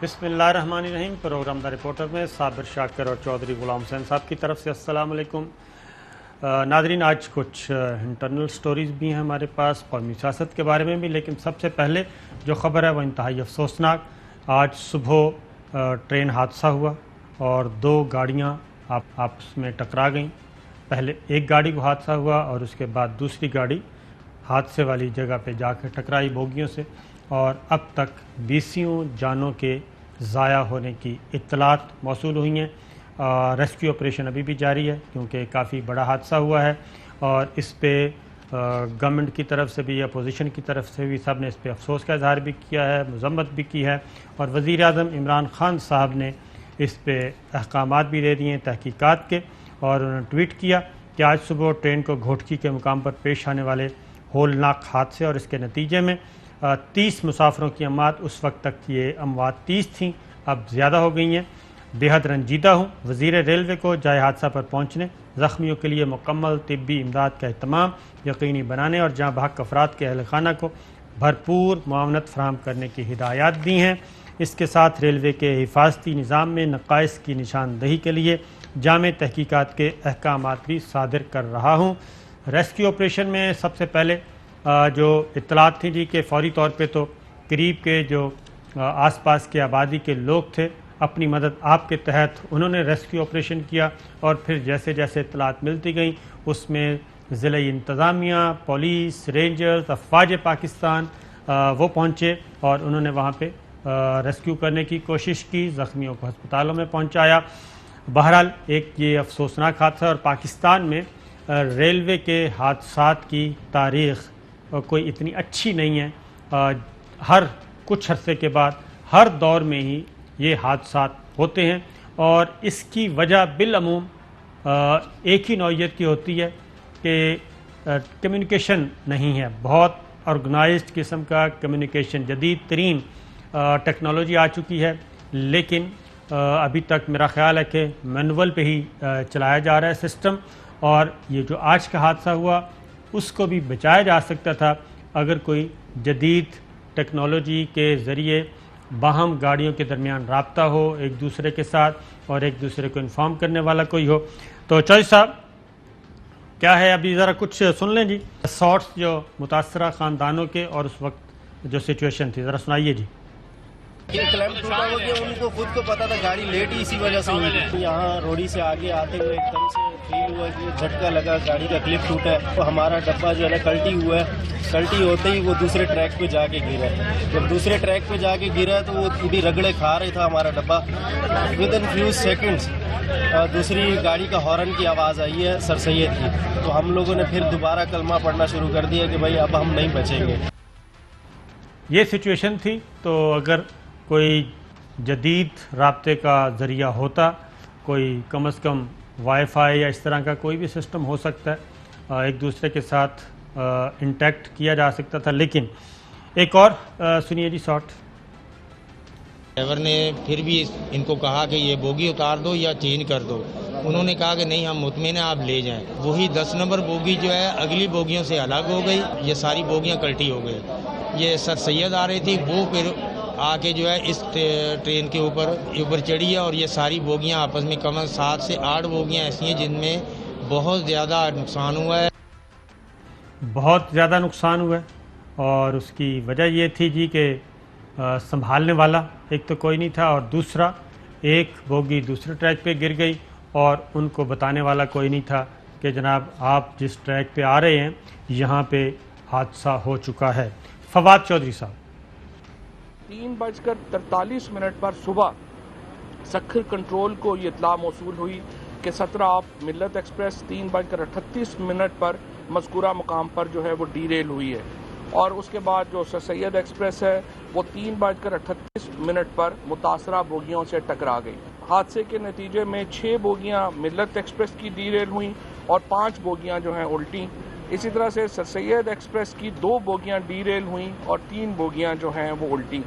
بسم اللہ الرحمن الرحیم۔ پروگرام دا رپورٹر میں صابر شاکر اور چودھری غلام حسین صاحب کی طرف سے السلام علیکم۔ ناظرین، آج کچھ انٹرنل سٹوریز بھی ہیں ہمارے پاس، قومی سیاست کے بارے میں بھی، لیکن سب سے پہلے جو خبر ہے وہ انتہائی افسوسناک۔ آج صبح ٹرین حادثہ ہوا اور دو گاڑیاں آپس میں ٹکرا گئیں۔ پہلے ایک گاڑی کو حادثہ ہوا اور اس کے بعد دوسری گاڑی حادثے والی جگہ پہ جا کے ٹکرائی بوگیوں سے، اور اب تک 20 جانوں کے ضائع ہونے کی اطلاعات موصول ہوئی ہیں۔ ریسکیو آپریشن ابھی بھی جاری ہے کیونکہ کافی بڑا حادثہ ہوا ہے، اور اس پہ گورنمنٹ کی طرف سے بھی، اپوزیشن کی طرف سے بھی، سب نے اس پہ افسوس کا اظہار بھی کیا ہے، مذمت بھی کی ہے، اور وزیر اعظم عمران خان صاحب نے اس پہ احکامات بھی دے دیے ہیں تحقیقات کے، اور انہوں نے ٹویٹ کیا کہ آج صبح ٹرین کو گھوٹکی کے مقام پر پیش آنے والے ہولناک حادثے اور اس کے نتیجے میں 30 مسافروں کی اموات، اس وقت تک یہ اموات 30 تھیں، اب زیادہ ہو گئی ہیں۔ بے حد رنجیدہ ہوں۔ وزیر ریلوے کو جائے حادثہ پر پہنچنے، زخمیوں کے لیے مکمل طبی امداد کا اہتمام یقینی بنانے اور جاں بحق افراد کے اہل خانہ کو بھرپور معاونت فراہم کرنے کی ہدایات دی ہیں۔ اس کے ساتھ ریلوے کے حفاظتی نظام میں نقائص کی نشاندہی کے لیے جامع تحقیقات کے احکامات بھی صادر کر رہا ہوں۔ ریسکیو آپریشن میں سب سے پہلے جو اطلاعات تھیں جی کہ فوری طور پہ تو قریب کے جو آس پاس کے آبادی کے لوگ تھے، اپنی مدد آپ کے تحت انہوں نے ریسکیو آپریشن کیا، اور پھر جیسے جیسے اطلاعات ملتی گئیں اس میں ضلعی انتظامیہ، پولیس، رینجرز، افواج پاکستان وہ پہنچے اور انہوں نے وہاں پہ ریسکیو کرنے کی کوشش کی، زخمیوں کو ہسپتالوں میں پہنچایا۔ بہرحال ایک یہ افسوسناک حادثہ، اور پاکستان میں ریلوے کے حادثات کی تاریخ کوئی اتنی اچھی نہیں ہے۔ ہر کچھ عرصے کے بعد ہر دور میں ہی یہ حادثات ہوتے ہیں، اور اس کی وجہ بالعموم ایک ہی نوعیت کی ہوتی ہے کہ کمیونیکیشن نہیں ہے، بہت آرگنائزڈ قسم کا کمیونیکیشن، جدید ترین ٹیکنالوجی آ چکی ہے، لیکن ابھی تک میرا خیال ہے کہ مینول پہ ہی چلایا جا رہا ہے سسٹم، اور یہ جو آج کا حادثہ ہوا اس کو بھی بچایا جا سکتا تھا اگر کوئی جدید ٹیکنالوجی کے ذریعے باہم گاڑیوں کے درمیان رابطہ ہو ایک دوسرے کے ساتھ، اور ایک دوسرے کو انفارم کرنے والا کوئی ہو۔ تو چوہدری صاحب کیا ہے، ابھی ذرا کچھ سن لیں جی، شارٹس جو متاثرہ خاندانوں کے اور اس وقت جو سچویشن تھی، ذرا سنائیے جی۔ کلیمپ ٹوٹا ہو گیا، ان کو خود کو پتا تھا گاڑی لیٹ ہی اسی وجہ سے ہوئی تھی۔ یہاں روڈی سے آگے آتے ہوئے ایک دم سے فیل ہوا کہ جھٹکا لگا، گاڑی کا کلپ ٹوٹا ہے، تو ہمارا ڈبہ جو ہے نا کلٹی ہوا ہے، کلٹی ہوتے ہی وہ دوسرے ٹریک پہ جا کے گرا ہے۔ جب دوسرے ٹریک پہ جا کے گرا تو وہ ابھی رگڑے کھا رہا تھا ہمارا ڈبہ۔ ود ان فیو سیکنڈس دوسری گاڑی کا ہارن کی آواز آئی ہے سر سید کی، تو ہم لوگوں نے پھر دوبارہ کلمہ پڑھنا شروع کر دیا کہ بھائی اب ہم نہیں بچیں گے۔ یہ سچویشن تھی، تو اگر کوئی جدید رابطے کا ذریعہ ہوتا، کوئی کم از کم وائی فائی یا اس طرح کا کوئی بھی سسٹم ہو سکتا ہے، ایک دوسرے کے ساتھ انٹیکٹ کیا جا سکتا تھا، لیکن ایک اور سنیے جی شارٹ۔ ڈرائیور نے پھر بھی ان کو کہا کہ یہ بوگی اتار دو یا چینج کر دو، انہوں نے کہا کہ نہیں ہم مطمئن ہیں آپ لے جائیں۔ وہی 10 نمبر بوگی جو ہے اگلی بوگیوں سے الگ ہو گئی، یہ ساری بوگیاں کلٹی ہو گئی۔ یہ سر سید آ رہی تھی، وہ پھر آ کے جو ہے اس ٹرین کے اوپر چڑھی ہے، اور یہ ساری بوگیاں آپس میں کم از 7 سے 8 بوگیاں ایسی ہیں جن میں بہت زیادہ نقصان ہوا ہے۔ بہت زیادہ نقصان ہوا ہے، اور اس کی وجہ یہ تھی جی کہ سنبھالنے والا ایک تو کوئی نہیں تھا، اور دوسرا ایک بوگی دوسرے ٹریک پہ گر گئی اور ان کو بتانے والا کوئی نہیں تھا کہ جناب آپ جس ٹریک پہ آ رہے ہیں یہاں پہ حادثہ ہو چکا ہے۔ فواد چودھری صاحب۔ 3:43 پر صبح سکھر کنٹرول کو یہ اطلاع موصول ہوئی کہ 17 آپ ملت ایکسپریس 3:38 پر مذکورہ مقام پر جو ہے وہ ڈی ریل ہوئی ہے، اور اس کے بعد جو سر سید ایکسپریس ہے وہ 3:38 پر متاثرہ بوگیوں سے ٹکرا گئی۔ حادثے کے نتیجے میں 6 بوگیاں ملت ایکسپریس کی ڈی ریل ہوئیں اور 5 بوگیاں جو ہیں الٹیں۔ اسی طرح سے سر سید ایکسپریس کی 2 بوگیاں ڈی ریل ہوئیں اور 3 بوگیاں جو ہیں وہ الٹیں۔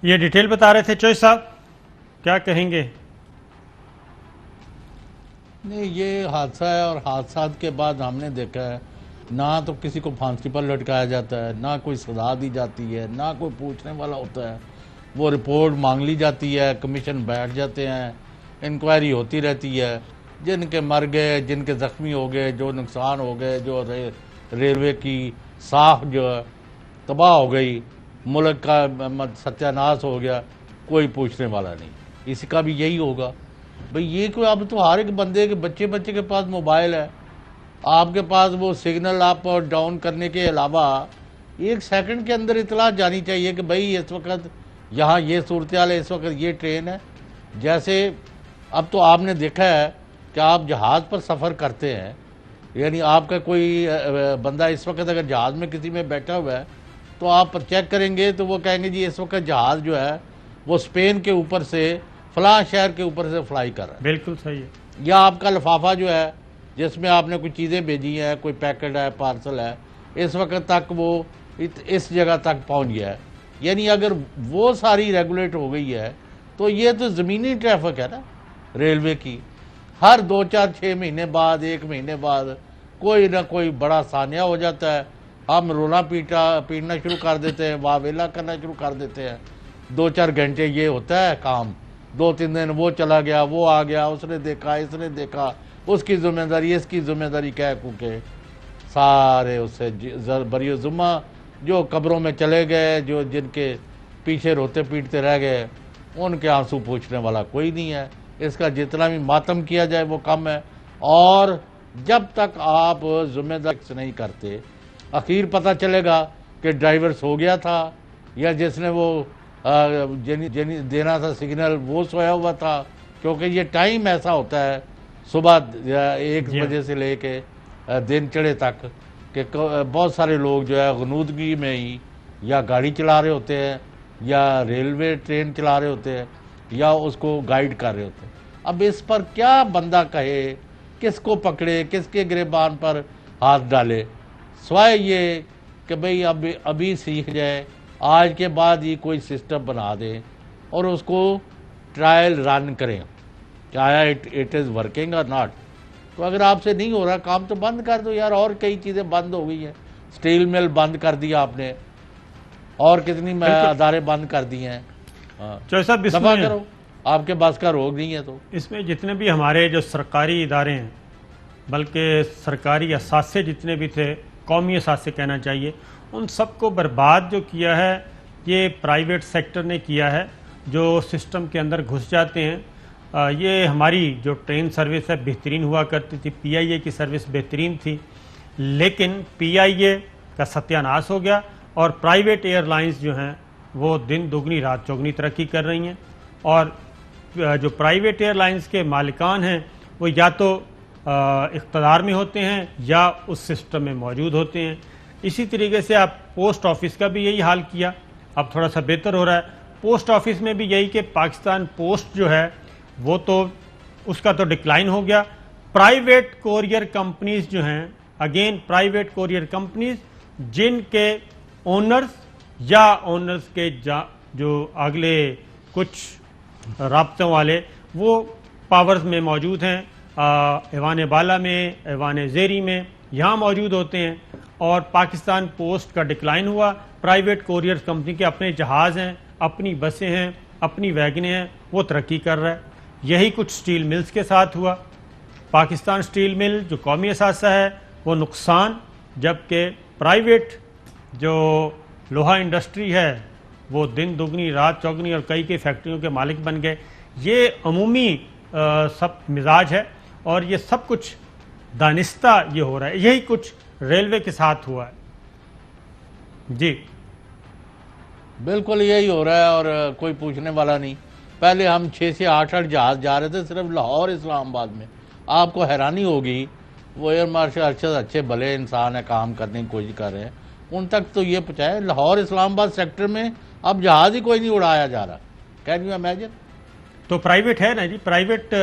یہ ڈیٹیل بتا رہے تھے چوہدری صاحب، کیا کہیں گے؟ نہیں، یہ حادثہ ہے، اور حادثات کے بعد ہم نے دیکھا ہے نہ تو کسی کو پھانسی پر لٹکایا جاتا ہے، نہ کوئی سزا دی جاتی ہے، نہ کوئی پوچھنے والا ہوتا ہے۔ وہ رپورٹ مانگ لی جاتی ہے، کمیشن بیٹھ جاتے ہیں، انکوائری ہوتی رہتی ہے، جن کے مر گئے، جن کے زخمی ہو گئے، جو نقصان ہو گئے، جو ریلوے کی ساکھ جو ہے تباہ ہو گئی، ملک کا ستیہ ناش ہو گیا، کوئی پوچھنے والا نہیں. اس کا بھی یہی ہوگا. بھئی یہ کوئی اب تو ہر ایک بندے کے بچے کے پاس موبائل ہے، آپ کے پاس وہ سگنل اپ اور ڈاؤن کرنے کے علاوہ 1 سیکنڈ کے اندر اطلاع جانی چاہیے کہ بھئی اس وقت یہاں یہ صورتحال ہے، اس وقت یہ ٹرین ہے. جیسے اب تو آپ نے دیکھا ہے کہ آپ جہاز پر سفر کرتے ہیں، یعنی آپ کا کوئی بندہ اس وقت اگر جہاز میں کسی میں بیٹھا ہوا ہے تو آپ چیک کریں گے تو وہ کہیں گے جی اس وقت جہاز جو ہے وہ اسپین کے اوپر سے فلاں شہر کے اوپر سے فلائی کر رہا ہے. بالکل صحیح ہے. یا آپ کا لفافہ جو ہے جس میں آپ نے کوئی چیزیں بھیجی ہیں، کوئی پیکٹ ہے، پارسل ہے، اس وقت تک وہ اس جگہ تک پہنچ گیا ہے. یعنی اگر وہ ساری ریگولیٹ ہو گئی ہے تو یہ تو زمینی ٹریفک ہے نا ریلوے کی. ہر 2 4 6 مہینے بعد، 1 مہینے بعد کوئی نہ کوئی بڑا سانحہ ہو جاتا ہے. ہم رونا پیٹنا شروع کر دیتے ہیں، واویلا کرنا شروع کر دیتے ہیں. 2 4 گھنٹے یہ ہوتا ہے کام، 2 3 دن وہ چلا گیا، وہ آ گیا، اس نے دیکھا، اس نے دیکھا، اس کی ذمہ داری، اس کی ذمہ داری کہہ کو کے سارے اس سے بری ذمہ جو قبروں میں چلے گئے، جو جن کے پیچھے روتے پیٹتے رہ گئے، ان کے آنسو پوچھنے والا کوئی نہیں ہے. اس کا جتنا بھی ماتم کیا جائے وہ کم ہے. اور جب تک آپ ذمہ داری نہیں کرتے، اخیر پتہ چلے گا کہ ڈرائیور سو گیا تھا، یا جس نے وہ دینا تھا سگنل وہ سویا ہوا تھا. کیونکہ یہ ٹائم ایسا ہوتا ہے صبح 1 بجے سے لے کے دن چڑھے تک کہ بہت سارے لوگ جو ہے غنودگی میں ہی یا گاڑی چلا رہے ہوتے ہیں، یا ریلوے ٹرین چلا رہے ہوتے ہیں، یا اس کو گائیڈ کر رہے ہوتے ہیں. اب اس پر کیا بندہ کہے، کس کو پکڑے، کس کے گریبان پر ہاتھ ڈالے، سوائے یہ کہ بھئی ابھی سیکھ جائے، آج کے بعد ہی کوئی سسٹم بنا دیں اور اس کو ٹرائل رن کریں کہ آیا اٹ از ورکنگ اور ناٹ. تو اگر آپ سے نہیں ہو رہا کام تو بند کر دو یار. اور کئی چیزیں بند ہو گئی ہیں، سٹیل مل بند کر دیا آپ نے، اور کتنی ادارے بند کر دیے ہیں. دفع کرو، آپ کے بس کا روگ نہیں ہے. تو اس میں جتنے بھی ہمارے جو سرکاری ادارے ہیں، بلکہ سرکاری اثاثے جتنے بھی تھے، قومی اثاثے کہنا چاہیے، ان سب کو برباد جو کیا ہے یہ پرائیویٹ سیکٹر نے کیا ہے، جو سسٹم کے اندر گھس جاتے ہیں. یہ ہماری جو ٹرین سروس ہے بہترین ہوا کرتی تھی، پی آئی اے کی سروس بہترین تھی، لیکن پی آئی اے کا ستیہ ناش ہو گیا اور پرائیویٹ ایئر لائنز جو ہیں وہ دن دگنی رات چوگنی ترقی کر رہی ہیں. اور جو پرائیویٹ ایئر لائنز کے مالکان ہیں وہ یا تو اقتدار میں ہوتے ہیں یا اس سسٹم میں موجود ہوتے ہیں. اسی طریقے سے آپ پوسٹ آفس کا بھی یہی حال کیا، اب تھوڑا سا بہتر ہو رہا ہے. پوسٹ آفس میں بھی یہی کہ پاکستان پوسٹ جو ہے وہ تو اس کا تو ڈکلائن ہو گیا. پرائیویٹ کوریئر کمپنیز جو ہیں، اگین پرائیویٹ کوریئر کمپنیز جن کے اونرز یا اونرز کے جو اگلے کچھ رابطوں والے وہ پاورز میں موجود ہیں، ایوان بالا میں، ایوان زیری میں یہاں موجود ہوتے ہیں. اور پاکستان پوسٹ کا ڈکلائن ہوا. پرائیویٹ کوریئر کمپنی کے اپنے جہاز ہیں، اپنی بسیں ہیں، اپنی ویگنیں ہیں، وہ ترقی کر رہا ہے. یہی کچھ سٹیل ملز کے ساتھ ہوا. پاکستان سٹیل مل جو قومی اثاثہ ہے وہ نقصان، جبکہ پرائیویٹ جو لوہا انڈسٹری ہے وہ دن دگنی رات چوگنی اور کئی فیکٹریوں کے مالک بن گئے. یہ عمومی سب مزاج ہے اور یہ سب کچھ دانستہ یہ ہو رہا ہے. یہی کچھ ریلوے کے ساتھ ہوا ہے. جی بالکل یہی ہو رہا ہے اور کوئی پوچھنے والا نہیں. پہلے ہم 6 سے 8 جہاز جا رہے تھے صرف لاہور اسلام آباد میں. آپ کو حیرانی ہوگی، وہ ایئر مارشل ارشد اچھے بھلے انسان ہے، کام کرنے کی کوشش کر رہے ہیں، ان تک تو یہ پہنچایا لاہور اسلام آباد سیکٹر میں اب جہاز ہی کوئی نہیں اڑایا جا رہا. Can you imagine? تو پرائیویٹ ہے نا جی، پرائیویٹ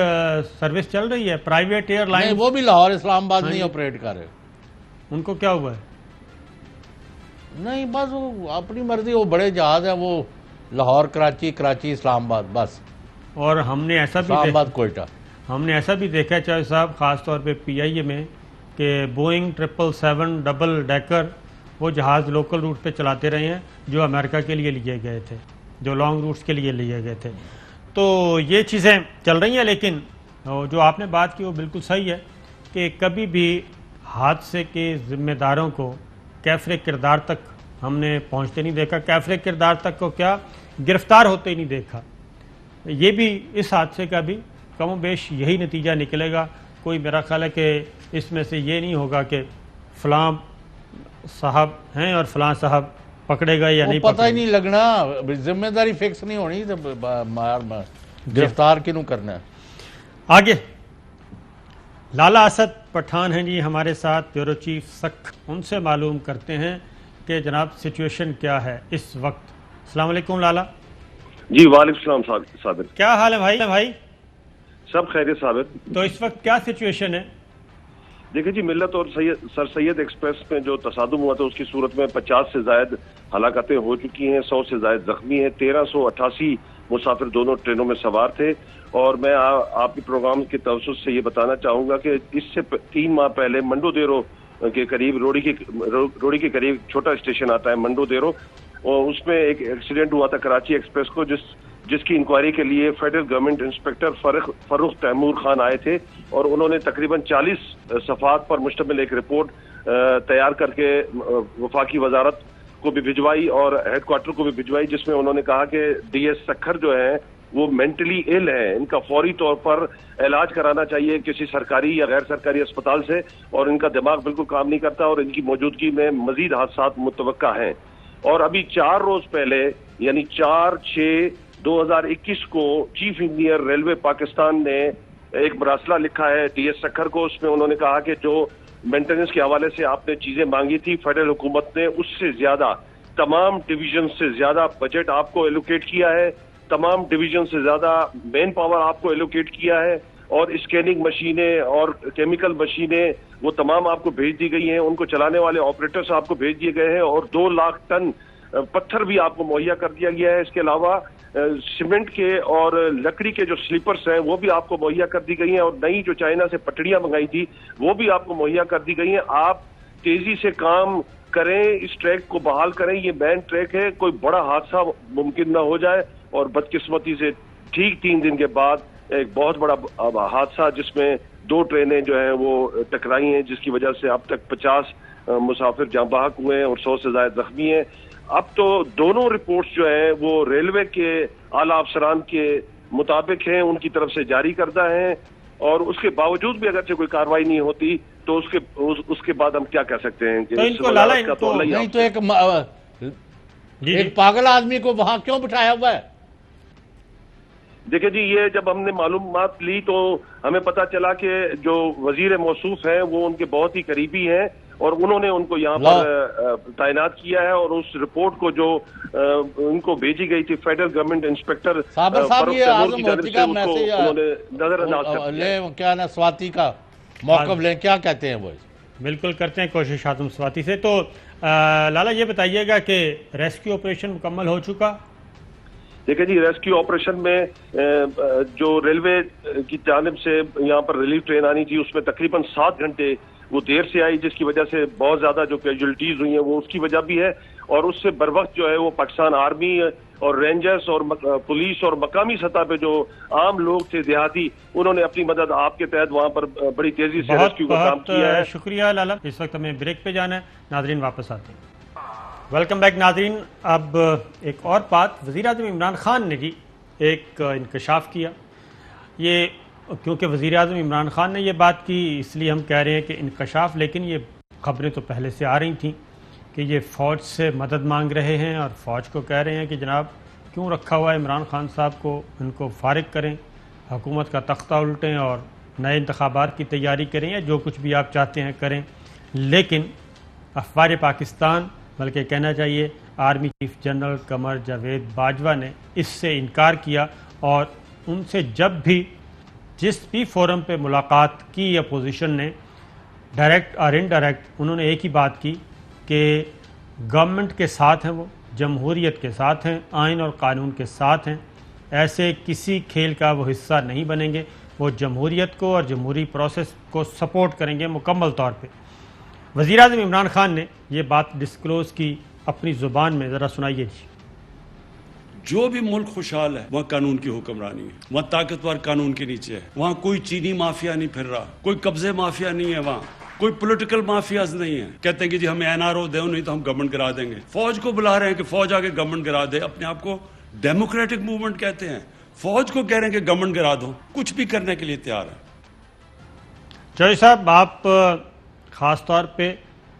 سروس چل رہی ہے، پرائیویٹ ایئر لائن. وہ بھی لاہور اسلام آباد نہیں آپریٹ کر رہے. ان کو کیا ہوا ہے؟ نہیں بس وہ اپنی مرضی، وہ بڑے جہاز ہیں، وہ لاہور کراچی، کراچی اسلام آباد بس. اور ہم نے ایسا بھی اسلام آباد کوئٹہ. ہم نے ایسا بھی دیکھا چاہے صاحب، خاص طور پہ پی آئی اے میں، کہ بوئنگ 777 ڈبل ڈیکر وہ جہاز لوکل روٹ پہ چلاتے رہے ہیں جو امریکہ کے لیے گئے تھے. جو لانگ روٹس کے لیے لیے گئے تھے. تو یہ چیزیں چل رہی ہیں، لیکن جو آپ نے بات کی وہ بالکل صحیح ہے کہ کبھی بھی حادثے کے ذمہ داروں کو کیفر کردار تک ہم نے پہنچتے نہیں دیکھا. کیفر کردار تک کو کیا، گرفتار ہوتے ہی نہیں دیکھا. یہ بھی اس حادثے کا بھی کم و بیش یہی نتیجہ نکلے گا. کوئی میرا خیال ہے کہ اس میں سے یہ نہیں ہوگا کہ فلاں صاحب ہیں اور فلاں صاحب پکڑے گا یا نہیں پتہ ہی پکڑے. نہیں لگنا، ذمہ داری فکس نہیں ہونی تو گرفتار کیوں کرنا ہے. آگے لالا اسد پٹھان ہیں جی ہمارے ساتھ، بیورو چیف سکھ. ان سے معلوم کرتے ہیں کہ جناب سچویشن کیا ہے اس وقت. السلام علیکم لالا. جی وعلیکم السلام صابر. کیا حال ہے بھائی؟ سب خیریت صابر. تو اس وقت کیا سچویشن ہے؟ دیکھیں جی، ملت اور سر سید ایکسپریس میں جو تصادم ہوا تھا اس کی صورت میں 50 سے زائد ہلاکتیں ہو چکی ہیں، 100 سے زائد زخمی ہیں، 1388 مسافر دونوں ٹرینوں میں سوار تھے. اور میں آپ کے پروگرام کے توسط سے یہ بتانا چاہوں گا کہ اس سے 3 ماہ پہلے منڈو دیرو کے قریب روڑی کے قریب چھوٹا اسٹیشن آتا ہے منڈو دیرو، اور اس میں ایک ایکسیڈنٹ ہوا تھا کراچی ایکسپریس کو، جس کی انکوائری کے لیے فیڈرل گورنمنٹ انسپیکٹر فروخ تیمور خان آئے تھے، اور انہوں نے تقریباً 40 صفحات پر مشتمل ایک رپورٹ تیار کر کے وفاقی وزارت کو بھی بھجوائی اور ہیڈ کوارٹر کو بھی بھجوائی، جس میں انہوں نے کہا کہ ڈی ایس سکھر جو ہیں وہ مینٹلی ایل ہیں، ان کا فوری طور پر علاج کرانا چاہیے کسی سرکاری یا غیر سرکاری اسپتال سے، اور ان کا دماغ بالکل کام نہیں کرتا اور ان کی موجودگی میں مزید حادثات متوقع ہیں. اور ابھی 4 روز پہلے یعنی 4/6/2021 کو چیف انجینئر ریلوے پاکستان نے ایک مراسلہ لکھا ہے ڈی ایس سکھر کو. اس میں انہوں نے کہا کہ جو مینٹیننس کے حوالے سے آپ نے چیزیں مانگی تھی، فیڈرل حکومت نے اس سے زیادہ، تمام ڈویژن سے زیادہ بجٹ آپ کو ایلوکیٹ کیا ہے، تمام ڈویژن سے زیادہ مین پاور آپ کو ایلوکیٹ کیا ہے، اور اسکیننگ مشینیں اور کیمیکل مشینیں وہ تمام آپ کو بھیج دی گئی ہیں، ان کو چلانے والے آپریٹرز آپ کو بھیج دیے گئے ہیں، اور 2 لاکھ ٹن پتھر بھی آپ کو مہیا کر دیا گیا ہے. اس کے علاوہ سیمنٹ کے اور لکڑی کے جو سلیپرز ہیں وہ بھی آپ کو مہیا کر دی گئی ہیں، اور نئی جو چائنا سے پٹڑیاں منگائی تھی وہ بھی آپ کو مہیا کر دی گئی ہیں. آپ تیزی سے کام کریں، اس ٹریک کو بحال کریں، یہ مین ٹریک ہے، کوئی بڑا حادثہ ممکن نہ ہو جائے. اور بدقسمتی سے ٹھیک 3 دن کے بعد ایک بہت بڑا حادثہ جس میں 2 ٹرینیں جو ہیں وہ ٹکرائی ہیں، جس کی وجہ سے اب تک 50 مسافر جاں بحق ہوئے ہیں اور 100 سے زائد زخمی ہیں. اب تو دونوں رپورٹس جو ہیں وہ ریلوے کے اعلیٰ افسران کے مطابق ہیں، ان کی طرف سے جاری کردہ ہیں، اور اس کے باوجود بھی اگرچہ کوئی کارروائی نہیں ہوتی تو اس کے بعد ہم کیا کہہ سکتے ہیں کہ تو ان کو لالا نہیں تو ایک پاگل آدمی کو وہاں کیوں بٹھایا ہوا ہے؟ دیکھیں جی، یہ جب ہم نے معلومات لی تو ہمیں پتہ چلا کہ جو وزیر موصوف ہیں وہ ان کے بہت ہی قریبی ہیں، اور انہوں نے ان کو یہاں پر تعینات کیا ہے. اور اس رپورٹ کو جو ان کو بھیجی گئی تھی فیڈرل گورنمنٹ انسپیکٹر صاحب یہ اعظم ہوتی کا میسج انہوں نے نظر انداز کر دیا. کیا نا سواتی کا موقف لیں، کیا کہتے ہیں وہ؟ بالکل کرتے ہیں کوشش اعظم سواتی سے. تو لالا یہ بتائیے گا کہ ریسکیو آپریشن مکمل ہو چکا؟ دیکھیں جی، ریسکیو آپریشن میں جو ریلوے کی جانب سے یہاں پر ریلیف ٹرین آنی تھی اس میں تقریباً 7 گھنٹے وہ دیر سے آئی، جس کی وجہ سے بہت زیادہ جو کیجولٹیز ہوئی ہیں وہ اس کی وجہ بھی ہے. اور اس سے بروقت جو ہے وہ پاکستان آرمی اور رینجرز اور پولیس اور مقامی سطح پہ جو عام لوگ تھے دیہاتی، انہوں نے اپنی مدد آپ کے تحت وہاں پر بڑی تیزی سے ریسکیو کا کام کیا ہے. شکریہ لالا. اس وقت ہمیں بریک پہ جانا ہے، ناظرین واپس آتے ہیں. ویلکم بیک ناظرین. اب ایک اور بات، وزیراعظم عمران خان نے جی ایک انکشاف کیا. یہ کیونکہ وزیراعظم عمران خان نے یہ بات کی اس لیے ہم کہہ رہے ہیں کہ انکشاف، لیکن یہ خبریں تو پہلے سے آ رہی تھیں کہ یہ فوج سے مدد مانگ رہے ہیں اور فوج کو کہہ رہے ہیں کہ جناب کیوں رکھا ہوا ہے عمران خان صاحب کو، ان کو فارغ کریں، حکومت کا تختہ الٹیں اور نئے انتخابات کی تیاری کریں یا جو کچھ بھی آپ چاہتے ہیں کریں. لیکن افواج پاکستان، بلکہ کہنا چاہیے army chief general Qamar Javed Bajwa نے اس سے انکار کیا، اور ان سے جب بھی جس بھی فورم پہ ملاقات کی اپوزیشن نے ڈائریکٹ اور انڈائریکٹ، انہوں نے ایک ہی بات کی کہ گورنمنٹ کے ساتھ ہیں، وہ جمہوریت کے ساتھ ہیں، آئین اور قانون کے ساتھ ہیں، ایسے کسی کھیل کا وہ حصہ نہیں بنیں گے، وہ جمہوریت کو اور جمہوری پروسیس کو سپورٹ کریں گے مکمل طور پہ. وزیراعظم عمران خان نے یہ بات ڈسکلوز کی اپنی زبان میں، ذرا سنائیے جی. جو بھی ملک خوشحال ہے وہاں قانون کی حکمرانی ہے, وہاں طاقتور قانون کے نیچے ہے, وہاں کوئی چینی مافیا نہیں پھر رہا, کوئی قبضے مافیا نہیں ہے, وہاں کوئی پولیٹیکل مافیاز نہیں ہے. کہتے ہیں کہ جی ہمیں NRO دے نہیں تو ہم گورنمنٹ گرا دیں گے. فوج کو بلا رہے ہیں کہ فوج آگے گورنمنٹ گرا دے. اپنے آپ کو ڈیموکریٹک موومنٹ کہتے ہیں, فوج کو کہہ رہے ہیں کہ گورنمنٹ گرا دو. کچھ بھی کرنے کے لیے تیار ہے. چودھری صاحب, آپ خاص طور پہ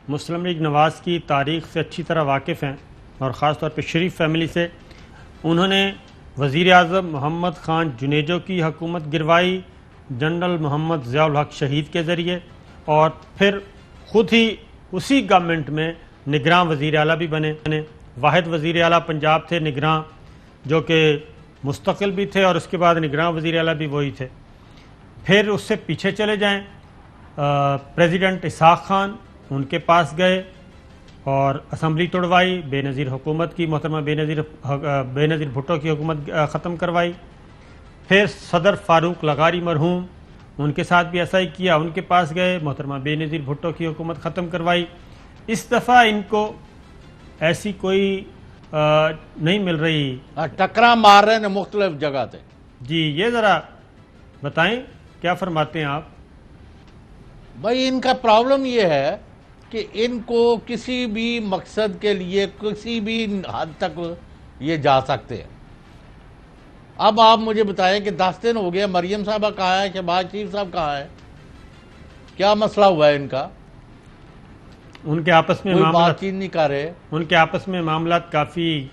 مسلم لیگ نواز کی تاریخ سے اچھی طرح واقف ہیں اور خاص طور پہ شریف فیملی سے. انہوں نے وزیر اعظم محمد خان جنیجو کی حکومت گروائی جنرل محمد ضیاء الحق شہید کے ذریعے, اور پھر خود ہی اسی گورنمنٹ میں نگراں وزیر اعلیٰ بھی بنے. واحد وزیر اعلیٰ پنجاب تھے نگراں, جو کہ مستقل بھی تھے, اور اس کے بعد نگراں وزیر اعلیٰ بھی وہی تھے. پھر اس سے پیچھے چلے جائیں, پریزیڈنٹ اسحاق خان, ان کے پاس گئے اور اسمبلی توڑوائی, بے نظیر حکومت کی, محترمہ بے نظیر بھٹو کی حکومت ختم کروائی. پھر صدر فاروق لغاری مرحوم, ان کے ساتھ بھی ایسا ہی کیا, ان کے پاس گئے, محترمہ بے نظیر بھٹو کی حکومت ختم کروائی. اس دفعہ ان کو ایسی کوئی نہیں مل رہی, ٹکرا مار رہے ہیں مختلف جگہ تھے. جی یہ ذرا بتائیں کیا فرماتے ہیں آپ؟ بھائی ان کا پرابلم یہ ہے کہ ان کو کسی بھی مقصد کے لیے کسی بھی حد تک یہ جا سکتے ہیں. اب آپ مجھے بتائیں کہ 10 دن ہو گیا, مریم صاحبہ کہاں ہے, شہباز شریف صاحب کہاں ہے, کیا مسئلہ ہوا ہے ان کا؟ ان کے آپس میں کوئی بات چیت نہیں کر رہے. ان کے آپس میں معاملات کافی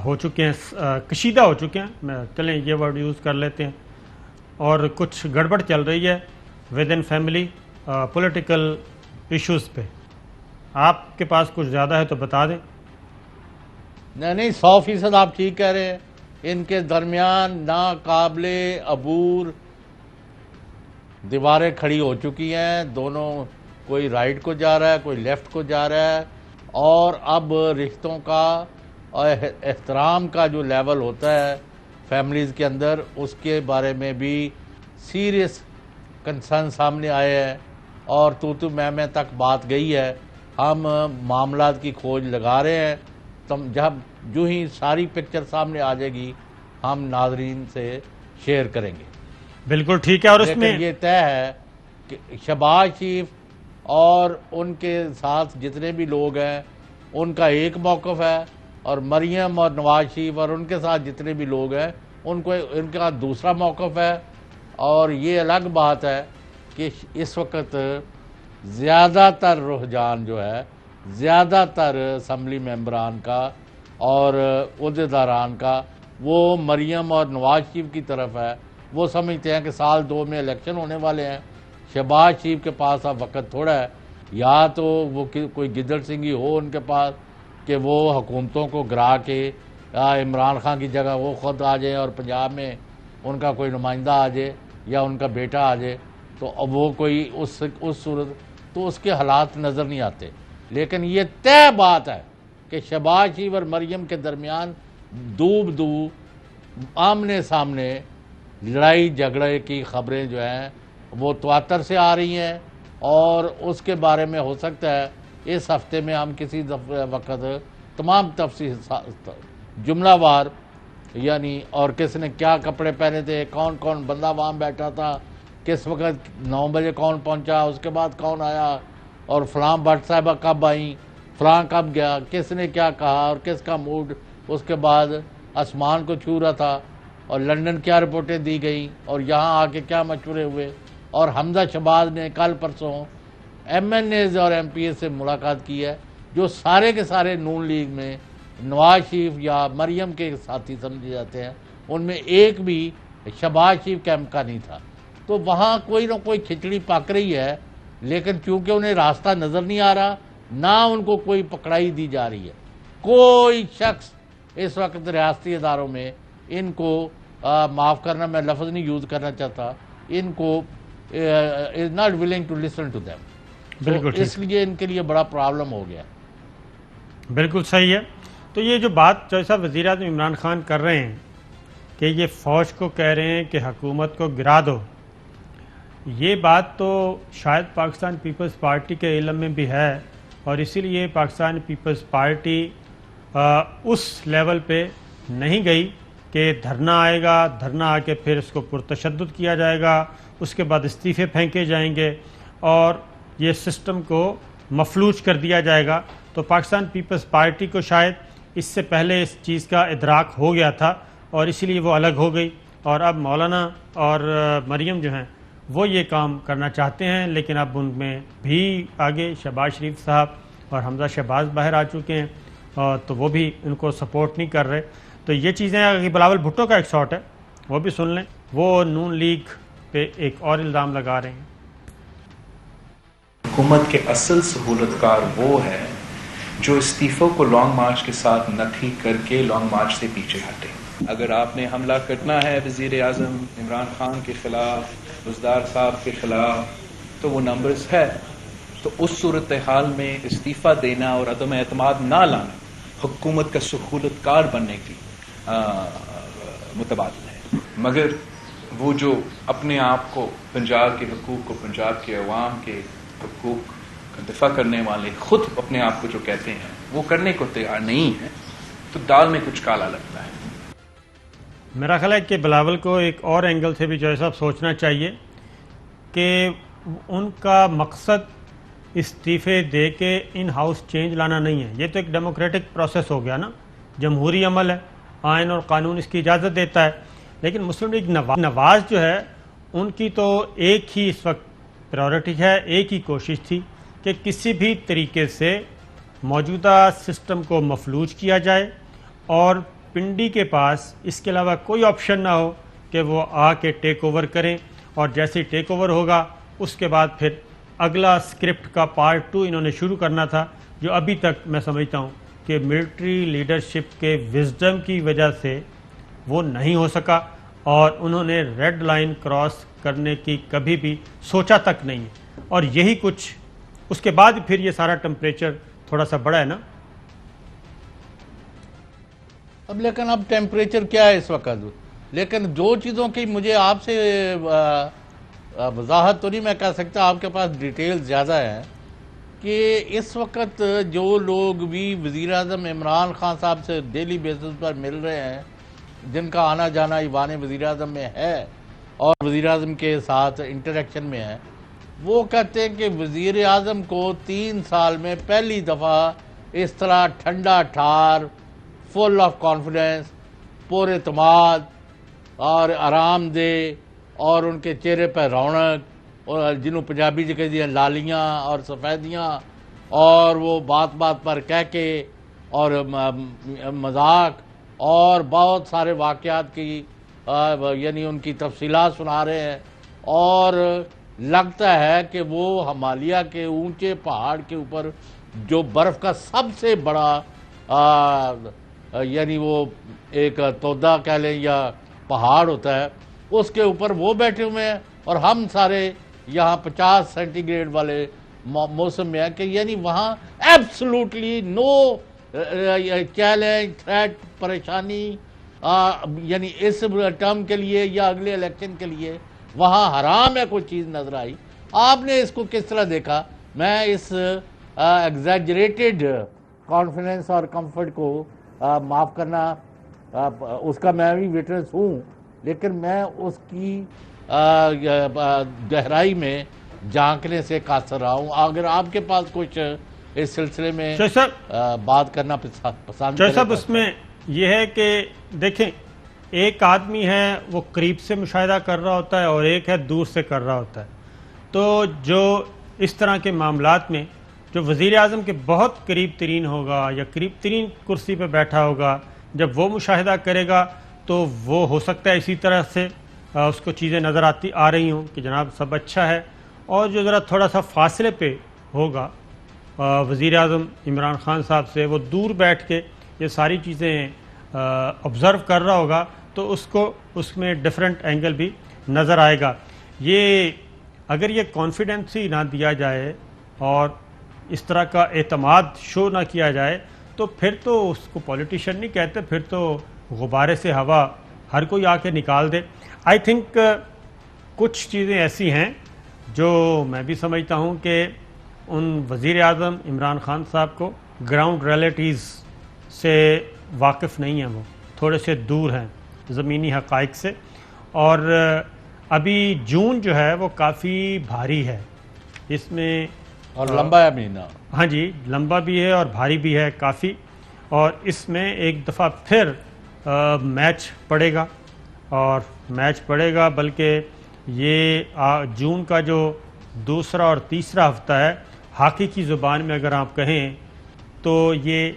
ہو چکے ہیں, کشیدہ ہو چکے ہیں, چلیں یہ ورڈ یوز کر لیتے ہیں, اور کچھ گڑبڑ چل رہی ہے with in family political issues پہ. آپ کے پاس کچھ زیادہ ہے تو بتا دیں. نہیں 100% آپ ٹھیک کہہ رہے ہیں. ان کے درمیان ناقابل عبور دیواریں کھڑی ہو چکی ہیں. دونوں کوئی رائٹ کو جا رہا ہے, کوئی لیفٹ کو جا رہا ہے, اور اب رشتوں کا اور احترام کا جو لیول ہوتا ہے فیملیز کے اندر, اس کے بارے میں بھی سیریس کنسرن سامنے آئے ہیں, اور تو میں تک بات گئی ہے. ہم معاملات کی کھوج لگا رہے ہیں. جب جو ہی ساری پکچر سامنے آ جائے گی ہم ناظرین سے شیئر کریں گے. بالکل ٹھیک ہے. اور اس میں یہ طے ہے کہ شہباز شریف اور ان کے ساتھ جتنے بھی لوگ ہیں ان کا ایک موقف ہے, اور مریم اور نواز شریف اور ان کے ساتھ جتنے بھی لوگ ہیں ان کا دوسرا موقف ہے. اور یہ الگ بات ہے کہ اس وقت زیادہ تر رجحان جو ہے, زیادہ تر اسمبلی ممبران کا اور عہدیداران کا, وہ مریم اور نواز شریف کی طرف ہے. وہ سمجھتے ہیں کہ سال 2 میں الیکشن ہونے والے ہیں, شہباز شریف کے پاس اب وقت تھوڑا ہے, یا تو وہ کوئی گدڑ سنگھی ہو ان کے پاس کہ وہ حکومتوں کو گرا کے عمران خان کی جگہ وہ خود آ جائیں اور پنجاب میں ان کا کوئی نمائندہ آ جائے یا ان کا بیٹا آ جائے, تو اب وہ کوئی اس صورت تو اس کے حالات نظر نہیں آتے. لیکن یہ طے بات ہے کہ شہباز شریف اور مریم کے درمیان دو آمنے سامنے لڑائی جھگڑے کی خبریں جو ہیں وہ تواتر سے آ رہی ہیں, اور اس کے بارے میں ہو سکتا ہے اس ہفتے میں ہم کسی وقت تمام تفصیل جملہ وار, یعنی اور کس نے کیا کپڑے پہنے تھے, کون کون بندہ وہاں بیٹھا تھا, کس وقت 9 بجے کون پہنچا, اس کے بعد کون آیا, اور فلاں بٹ صاحبہ کب آئیں, فلاں کب گیا, کس نے کیا کہا, اور کس کا موڈ اس کے بعد آسمان کو چھو رہا تھا, اور لندن کیا رپورٹیں دی گئیں, اور یہاں آ کے کیا مشورے ہوئے. اور حمزہ شہباز نے کل پرسوں MNAs اور MPs سے ملاقات کی ہے, جو سارے کے سارے نون لیگ میں نواز شریف یا مریم کے ساتھی سمجھے جاتے ہیں. ان میں ایک بھی شہباز شریف کیمپ کا نہیں تھا. تو وہاں کوئی نہ کوئی کھچڑی پک رہی ہے, لیکن چونکہ انہیں راستہ نظر نہیں آ رہا, نہ ان کو کوئی پکڑائی دی جا رہی ہے. کوئی شخص اس وقت ریاستی اداروں میں ان کو معاف کرنا, میں لفظ نہیں یوز کرنا چاہتا, ان کو is not willing to listen to them. بالکل اس لیے ان کے لیے بڑا پرابلم ہو گیا. بالکل صحیح ہے. تو یہ جو بات جیسا وزیر اعظم عمران خان کر رہے ہیں کہ یہ فوج کو کہہ رہے ہیں کہ حکومت کو گرا دو, یہ بات تو شاید پاکستان پیپلز پارٹی کے علم میں بھی ہے, اور اسی لیے پاکستان پیپلز پارٹی اس لیول پہ نہیں گئی کہ دھرنا آئے گا، دھرنا آ کے پھر اس کو پرتشدد کیا جائے گا، اس کے بعد استعفے پھینکے جائیں گے اور یہ سسٹم کو مفلوج کر دیا جائے گا، تو پاکستان پیپلز پارٹی کو شاید اس سے پہلے اس چیز کا ادراک ہو گیا تھا اور اسی لیے وہ الگ ہو گئی، اور اب مولانا اور مریم جو ہیں وہ یہ کام کرنا چاہتے ہیں، لیکن اب ان میں بھی آگے شہباز شریف صاحب اور حمزہ شہباز باہر آ چکے ہیں، تو وہ بھی ان کو سپورٹ نہیں کر رہے. تو یہ چیزیں بلاول بھٹو کا ایک شاٹ ہے، وہ بھی سن لیں. وہ نون لیگ پہ ایک اور الزام لگا رہے ہیں. حکومت کے اصل سہولتکار وہ ہے جو استعفوں کو لانگ مارچ کے ساتھ نتھی کر کے لانگ مارچ سے پیچھے ہٹے. اگر آپ نے حملہ کرنا ہے وزیر اعظم عمران خان کے خلاف، بزدار صاحب کے خلاف، تو وہ نمبرز ہے. تو اس صورتحال میں استعفیٰ دینا اور عدم اعتماد نہ لانا حکومت کا سہولتکار بننے کی متبادل ہے. مگر وہ جو اپنے آپ کو پنجاب کے حقوق کو، پنجاب کے عوام کے حقوق کا دفاع کرنے والے خود اپنے آپ کو جو کہتے ہیں وہ کرنے کو تیار نہیں ہے، تو دال میں کچھ کالا لگتا ہے. میرا خیال ہے کہ بلاول کو ایک اور اینگل سے بھی جو صاحب سوچنا چاہیے کہ ان کا مقصد استعفے دے کے ان ہاؤس چینج لانا نہیں ہے. یہ تو ایک ڈیموکریٹک پروسیس ہو گیا نا، جمہوری عمل ہے، آئین اور قانون اس کی اجازت دیتا ہے. لیکن مسلم لیگ نواز جو ہے ان کی تو ایک ہی اس وقت پرائورٹی ہے، ایک ہی کوشش تھی کہ کسی بھی طریقے سے موجودہ سسٹم کو مفلوج کیا جائے اور پنڈی کے پاس اس کے علاوہ کوئی آپشن نہ ہو کہ وہ آ کے ٹیک اوور کریں. اور جیسے ہی ٹیک اوور ہوگا اس کے بعد پھر اگلا اسکرپٹ کا پارٹ 2 انہوں نے شروع کرنا تھا، جو ابھی تک میں سمجھتا ہوں کہ ملٹری لیڈرشپ کے وزڈم کی وجہ سے وہ نہیں ہو سکا، اور انہوں نے ریڈ لائن کراس کرنے کی کبھی بھی سوچا تک نہیں ہے. اور یہی کچھ اس کے بعد پھر یہ سارا ٹمپریچر تھوڑا سا بڑا ہے نا. اب لیکن اب ٹیمپریچر کیا ہے اس وقت، لیکن دو چیزوں کی مجھے آپ سے وضاحت تو نہیں میں کہہ سکتا، آپ کے پاس ڈیٹیل زیادہ ہے، کہ اس وقت جو لوگ بھی وزیر اعظم عمران خان صاحب سے ڈیلی بیسس پر مل رہے ہیں، جن کا آنا جانا ایوان وزیر اعظم میں ہے اور وزیر اعظم کے ساتھ انٹریکشن میں ہے، وہ کہتے ہیں کہ وزیر اعظم کو 3 سال میں پہلی دفعہ اس طرح ٹھنڈا ٹھار، فل آف کانفیڈنس، پر اعتماد اور آرام دہ، اور ان کے چہرے پہ رونق، اور جنہوں پنجابی جو کہہ دیا لالیاں اور سفیدیاں، اور وہ بات بات پر کہہ کے اور مذاق اور بہت سارے واقعات کی یعنی ان کی تفصیلات سنا رہے ہیں. اور لگتا ہے کہ وہ ہمالیہ کے اونچے پہاڑ کے اوپر جو برف کا سب سے بڑا یعنی وہ ایک تودہ کہہ لیں یا پہاڑ ہوتا ہے، اس کے اوپر وہ بیٹھے ہوئے ہیں، اور ہم سارے یہاں 50 سینٹی گریڈ والے موسم میں ہیں، کہ یعنی وہاں ایبسلوٹلی نو چیلنج، تھریٹ، پریشانی، یعنی اس ٹرم کے لیے یا اگلے الیکشن کے لیے وہاں حرام ہے کوئی چیز نظر آئی. آپ نے اس کو کس طرح دیکھا؟ میں اس ایگزیجریٹڈ کانفیڈنس اور کمفرٹ کو معاف کرنا، اس کا میں بھی وٹنس ہوں، لیکن میں اس کی گہرائی میں جھانکنے سے قاصر رہا ہوں. اگر آپ کے پاس کچھ اس سلسلے میں بات کرنا پسند کریں. صاحب اس میں یہ ہے کہ دیکھیں، ایک آدمی ہے وہ قریب سے مشاہدہ کر رہا ہوتا ہے اور ایک ہے دور سے کر رہا ہوتا ہے. تو جو اس طرح کے معاملات میں جو وزیر اعظم کے بہت قریب ترین ہوگا یا قریب ترین کرسی پہ بیٹھا ہوگا، جب وہ مشاہدہ کرے گا تو وہ ہو سکتا ہے اسی طرح سے اس کو چیزیں نظر آ رہی ہوں کہ جناب سب اچھا ہے. اور جو ذرا تھوڑا سا فاصلے پہ ہوگا وزیر اعظم عمران خان صاحب سے، وہ دور بیٹھ کے یہ ساری چیزیں آبزرو کر رہا ہوگا، تو اس میں ڈیفرنٹ اینگل بھی نظر آئے گا. یہ اگر یہ کانفیڈنس ہی نہ دیا جائے اور اس طرح کا اعتماد شو نہ کیا جائے تو پھر تو اس کو پولیٹیشین نہیں کہتے، پھر تو غبارے سے ہوا ہر کوئی آ کے نکال دے. آئی تھنک کچھ چیزیں ایسی ہیں جو میں بھی سمجھتا ہوں کہ ان وزیر اعظم عمران خان صاحب کو گراؤنڈ ریئلٹیز سے واقف نہیں ہیں، وہ تھوڑے سے دور ہیں زمینی حقائق سے، اور ابھی جون جو ہے وہ کافی بھاری ہے، اس میں اور لمبا ہے مہینہ. ہاں جی، لمبا بھی ہے اور بھاری بھی ہے کافی، اور اس میں ایک دفعہ پھر میچ پڑے گا، اور میچ پڑے گا بلکہ یہ جون کا جو دوسرا اور تیسرا ہفتہ ہے، ہاکی کی زبان میں اگر آپ کہیں تو یہ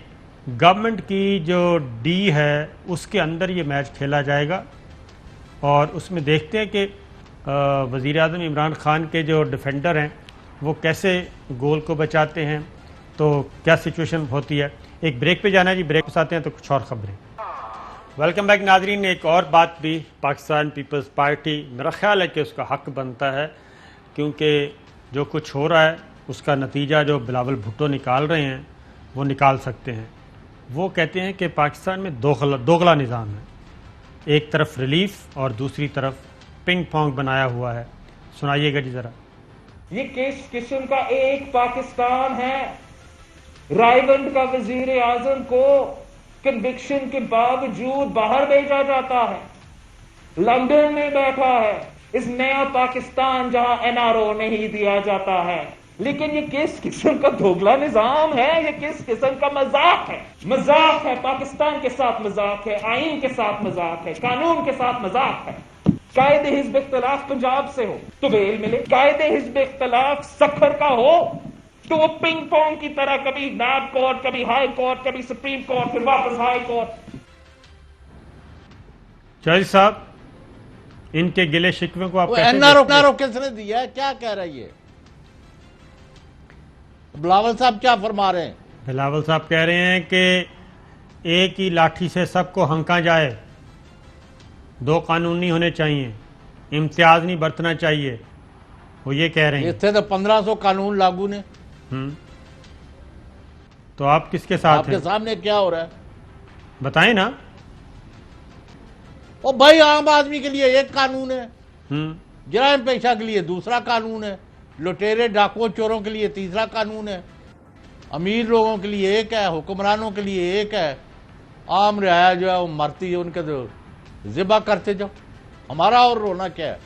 گورنمنٹ کی جو ڈی ہے اس کے اندر یہ میچ کھیلا جائے گا، اور اس میں دیکھتے ہیں کہ وزیر اعظم عمران خان کے جو ڈیفینڈر ہیں وہ کیسے گول کو بچاتے ہیں، تو کیا سچویشن ہوتی ہے. ایک بریک پہ جانا ہے جی، بریک پہ آتے ہیں تو کچھ اور خبریں. ویلکم بیک ناظرین. ایک اور بات بھی، پاکستان پیپلز پارٹی، میرا خیال ہے کہ اس کا حق بنتا ہے، کیونکہ جو کچھ ہو رہا ہے اس کا نتیجہ جو بلاول بھٹو نکال رہے ہیں وہ نکال سکتے ہیں. وہ کہتے ہیں کہ پاکستان میں دوغلا نظام ہے، ایک طرف ریلیف اور دوسری طرف پنگ پونگ بنایا ہوا ہے. سنائیے گا جی ذرا. یہ کس قسم کا ایک پاکستان ہے؟ رائیونڈ کا وزیر اعظم کو کنوکشن کے باوجود باہر بھیجا جاتا ہے، لندن میں بیٹھا ہے. اس نیا پاکستان جہاں این آر او نہیں دیا جاتا ہے. لیکن یہ کس قسم کا دوگلا نظام ہے؟ یہ کس قسم کا مذاق ہے؟ مذاق ہے، پاکستان کے ساتھ مذاق ہے، آئین کے ساتھ مذاق ہے، قانون کے ساتھ مذاق ہے. قائد حزب اختلاف پنجاب سے ہو تو ویل ملے، قائد حزب اختلاف سکھر کا ہو تو وہ پنگ پونگ کی طرح کبھی نیب کورٹ، کبھی ہائی کورٹ، کبھی سپریم کورٹ، پھر واپس ہائی کورٹ. چوہدری صاحب، ان کے گلے شکوے کو آپ کیسے این آر او کس نے دیا ہے؟ کیا کہہ رہا ہے یہ؟ بلاول صاحب کیا فرما رہے ہیں؟ بلاول صاحب کہہ رہے ہیں کہ ایک ہی لاٹھی سے سب کو ہنکا جائے، دو قانون نہیں ہونے چاہیے، امتیاز نہیں برتنا چاہیے. وہ یہ کہہ رہے ہیں. اس سے تو 1500 قانون لاگو نے. تو آپ کس کے ساتھ آپ ہیں؟ کے سامنے کیا ہو رہا ہے بتائیں نا. او بھائی، عام آدمی کے لیے ایک قانون ہے، جرائم پیشہ کے لیے دوسرا قانون ہے، لٹیرے ڈاکو چوروں کے لیے تیسرا قانون ہے، امیر لوگوں کے لیے ایک ہے، حکمرانوں کے لیے ایک ہے. عام رعایا جو ہے وہ مرتی ہے، ان کے تو ذبح کرتے جاؤ. ہمارا اور رونا کیا ہے؟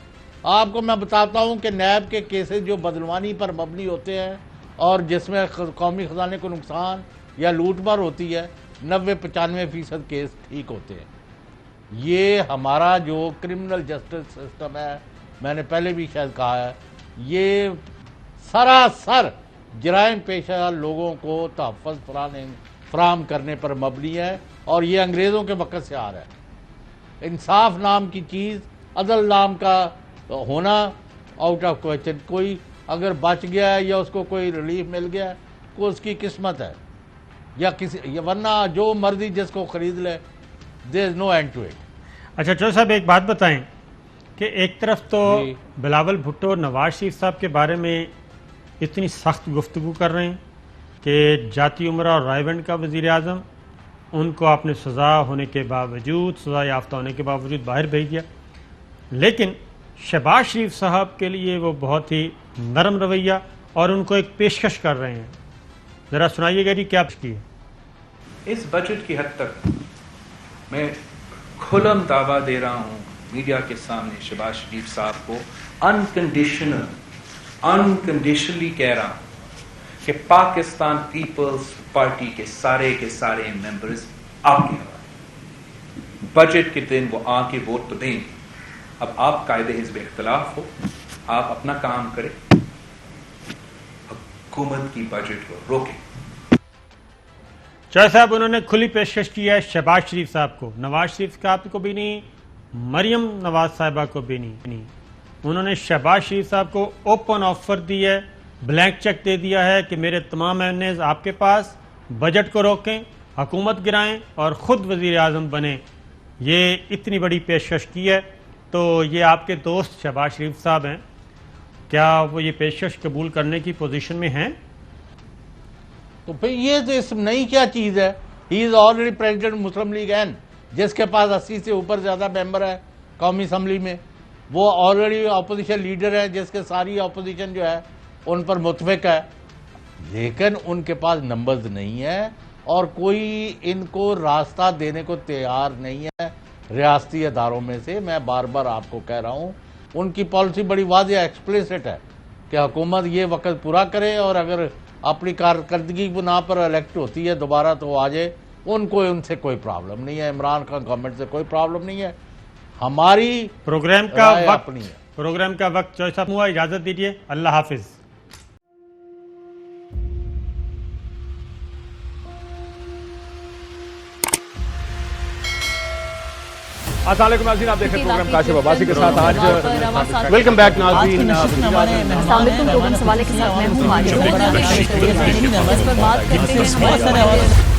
آپ کو میں بتاتا ہوں کہ نیب کے کیسز جو بدعنوانی پر مبنی ہوتے ہیں اور جس میں قومی خزانے کو نقصان یا لوٹ مار ہوتی ہے، 90-95% کیس ٹھیک ہوتے ہیں. یہ ہمارا جو کرمنل جسٹس سسٹم ہے، میں نے پہلے بھی شاید کہا ہے، یہ سراسر جرائم پیشہ لوگوں کو تحفظ فراہم کرنے پر مبنی ہے، اور یہ انگریزوں کے وقت سے آ رہا ہے. انصاف نام کی چیز، عدل نام کا ہونا آؤٹ آف کویسچن. کوئی اگر بچ گیا ہے یا اس کو کوئی ریلیف مل گیا ہے، کو اس کی قسمت ہے، یا ورنہ جو مرضی جس کو خرید لے، there is no end to it. اچھا چودھری صاحب، ایک بات بتائیں کہ ایک طرف تو بلاول بھٹو نواز شریف صاحب کے بارے میں اتنی سخت گفتگو کر رہے ہیں کہ جاتی عمرہ اور رائیونڈ کا وزیر اعظم، ان کو آپ نے سزا ہونے کے باوجود، سزا یافتہ ہونے کے باوجود باہر بھیج دیا، لیکن شہباز شریف صاحب کے لیے وہ بہت ہی نرم رویہ اور ان کو ایک پیشکش کر رہے ہیں. ذرا سنائیے گا جی کیا کی ہے. اس بجٹ کی حد تک میں کھلم دعویٰ دے رہا ہوں میڈیا کے سامنے، شہباز شریف صاحب کو انکنڈیشنلی کہہ رہا ہوں کہ پاکستان پیپلز پارٹی کے سارے ممبرز آپ کے حوالے. بجٹ کے دن وہ آ کے ووٹ تو دیں گے. اب آپ قائد حزب اختلاف ہو، آپ اپنا کام کریں، حکومت کی بجٹ کو روکیں. چودھری صاحب، انہوں نے کھلی پیشکش کی ہے شہباز شریف صاحب کو، نواز شریف صاحب کو بھی نہیں، مریم نواز صاحبہ کو بھی نہیں. انہوں نے شہباز شریف صاحب کو اوپن آفر دی ہے، بلینک چیک دے دیا ہے کہ میرے تمام ایمنیز آپ کے پاس، بجٹ کو روکیں، حکومت گرائیں اور خود وزیر اعظم بنیں. یہ اتنی بڑی پیشکش کی ہے. تو یہ آپ کے دوست شہباز شریف صاحب ہیں، کیا وہ یہ پیشکش قبول کرنے کی پوزیشن میں ہیں؟ تو پھر یہ تو اس نئی کیا چیز ہے؟ He is already president Muslim League N, جس کے پاس 80 سے اوپر زیادہ ممبر ہے قومی اسمبلی میں. وہ آلریڈی اپوزیشن لیڈر ہے جس کے ساری اپوزیشن جو ہے ان پر متفق ہے، لیکن ان کے پاس نمبرز نہیں ہے اور کوئی ان کو راستہ دینے کو تیار نہیں ہے ریاستی اداروں میں سے. میں بار بار آپ کو کہہ رہا ہوں ان کی پالیسی بڑی واضح ایکسپلیسٹ ہے کہ حکومت یہ وقت پورا کرے اور اگر اپنی کارکردگی کی بنا پر الیکٹ ہوتی ہے دوبارہ تو آ جائے. ان سے کوئی پرابلم نہیں ہے, عمران خان گورنمنٹ سے کوئی پرابلم نہیں ہے. ہماری پروگرام کا رائے وقت اپنی ہے. پروگرام کا وقت چوائس اب ہوا, اجازت دیجیے, اللہ حافظ. السلام علیکم ناظرین, آپ دیکھ رہے ہیں پروگرام کاشف عباسی کے ساتھ. آج ویلکم بیک ناظرین. السلام علیکم. پروگرام سوالے کے ساتھ میں ہوں.